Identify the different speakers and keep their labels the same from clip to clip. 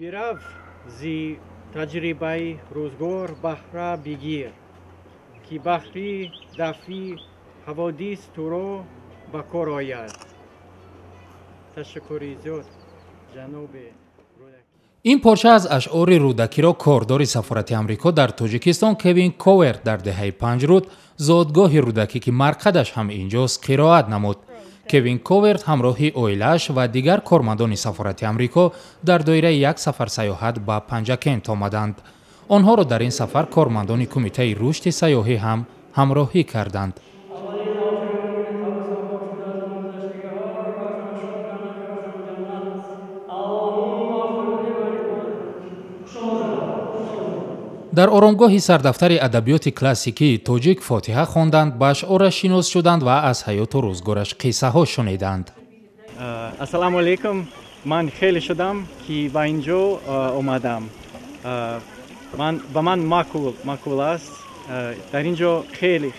Speaker 1: Birав zi tajribai rozgor bahra bigir ki bahri dafi havodis turo ba kor oyad. Tashakuri ziyod janobe
Speaker 2: این پارچه از اشعار رودکی را کاردار سفارت آمریکا در تاجیکستان کوین کوورت در دهه 50 زادگاه رودکی که مرقدش هم اینجاست قرائت نمود. کوین کوورت همراه اویلش و دیگر کارمندان سفارت آمریکا در دایره یک سفر سیاحت به پنجکент آمدند. آنها را در این سفر کارمندان کمیته رشد سیاحی هم همراهی کردند. در آرامگاه سردفتر ادبیات کلاسیکی تاجیک فاتحه خواندند، به اشعارش شناس شدند و از حیات و روزگارش قصه ها شنیدند.
Speaker 1: السلام علیکم، من خیلی شدم که به اینجا اومدم. من معقول است. در اینجا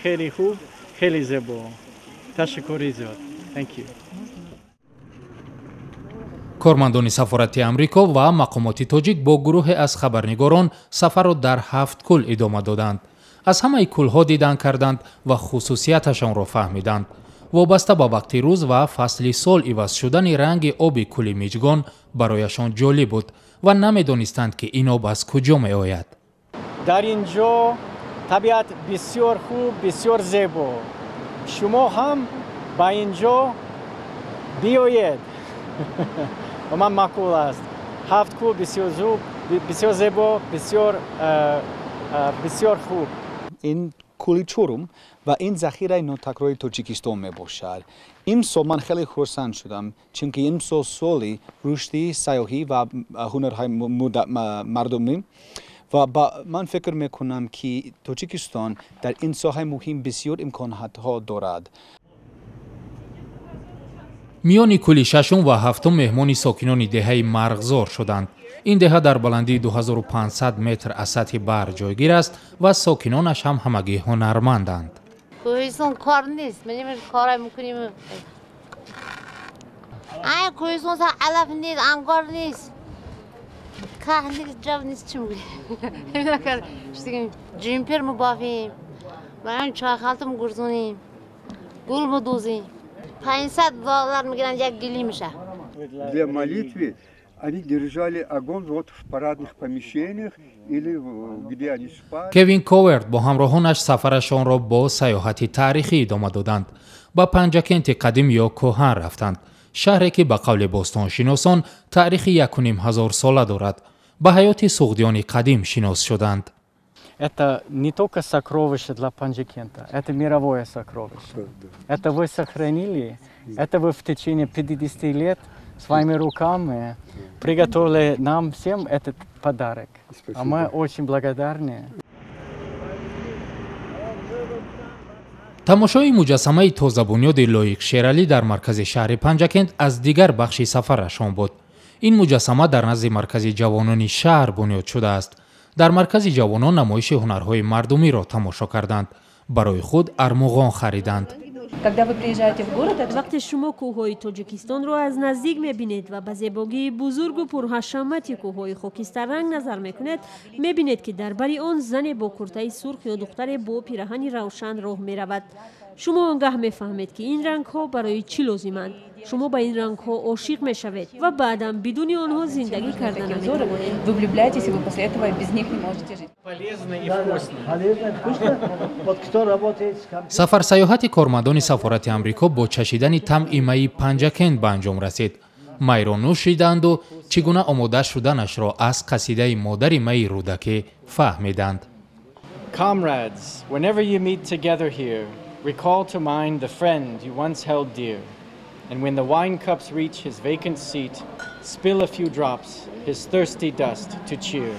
Speaker 1: خیلی خوب، خیلی زیبا. تشکر زیاد. Thank you.
Speaker 2: کارمندان سفارت آمریکا و مقامات تاجیک با گروه از خبرنگاران سفر را در 7 کل ادامه دادند. از همه کلها دیدن کردند و خصوصیتشان را فهمیدند. وابسته به وقت روز و فصل سال عوض شدن رنگ آب کل میچگان برایشان جالب بود و نمیدانستند که این آب از کجا می آید.
Speaker 1: در اینجا طبیعت بسیار خوب، بسیار زیبا. شما هم با اینجا بیایید. و من معقول است. 7 کل بسیار زیبا، بسیار خوب.
Speaker 3: این کولی چورم و این ذخیره ناتکراری تاجیکستان می باشد. امسال من خیلی خرسند شدم چون که امسال سالی رشدی سیاحی و هنرهای مردمی و من فکر می کنم که تاجیکستان در این ساحه مهم بسیار امکانات ها دارد.
Speaker 2: میان کل ششم و هفتم مهمان ساکنان دهه مرغزار شدند. این دهه در بلندی 2500 متر از سطح بر جایگیر است و ساکنانش هم همگی هنرمندند.
Speaker 4: کوهستان کار نیست، من کار میکنیم. کوهستان علف نیست، انگار نیست. که نیست، جاب نیست چی میگه؟ جیمپر مبافیم، من چای خالتم گرزونیم، گل بدوزیم. $500 میگیرن یک گلی میشه.
Speaker 5: Для молитвы они держали огонь вот в парадных помещениях или где они спали.
Speaker 2: کوین کوورت با همراهانش سفرشان را با سیاحت تاریخی ادامه دادند. با پنجکент قدیم یا کهن رفتند. شهری که به قول باستانشناسان تاریخ 1500 ساله دارد. به حیات سوقدیان قدیم شناس شدند.
Speaker 1: Это не только сокровище для Панджикента, это мировое сокровище. Это вы сохранили, это вы в течение 50 лет своими руками приготовили нам всем этот подарок. А мы очень благодарны.
Speaker 2: تماشای مجسمه تازه بنیاد لایق شیرالی در مرکز شهر پنجکent از دیگر بخشی سفرشان بود. این مجسمه در نزد مرکز جوانان شهر بنیاد شده است. در مرکز جوانان نمایش هنرهای مردمی را تماشا کردند. برای خود ارمغان خریدند.
Speaker 6: وقتی شما کوههای تاجیکستان را از نزدیک می‌بینید و به زیبایی بزرگ و پرحشمت کوههای خاکستر رنگ نظر می‌کنید، می‌بینید که در بری آن زن با کرته سرخ یا دختر با پیراهن روشن راه می‌رود. شما آنگاه می‌فهمید که این رنگ‌ها برای چی لازمند. شما به این رنگ‌ها عاشق می‌شوید و بعداً بدون آنها زندگی کردن نمی‌توانید.
Speaker 2: سفر سیاحت کارمندان سفارت آمریکا با چشیدن طعم می پنجکent به انجام رسید. می را نوشیدند و چگونه آماده شدنش را از قصیده مادر می رودکی فهمیدند.
Speaker 1: Comrades, whenever you meet together here, recall to mind the friend you once held dear. And when the wine cups reach his vacant seat, spill a few drops, his thirsty dust to cheer.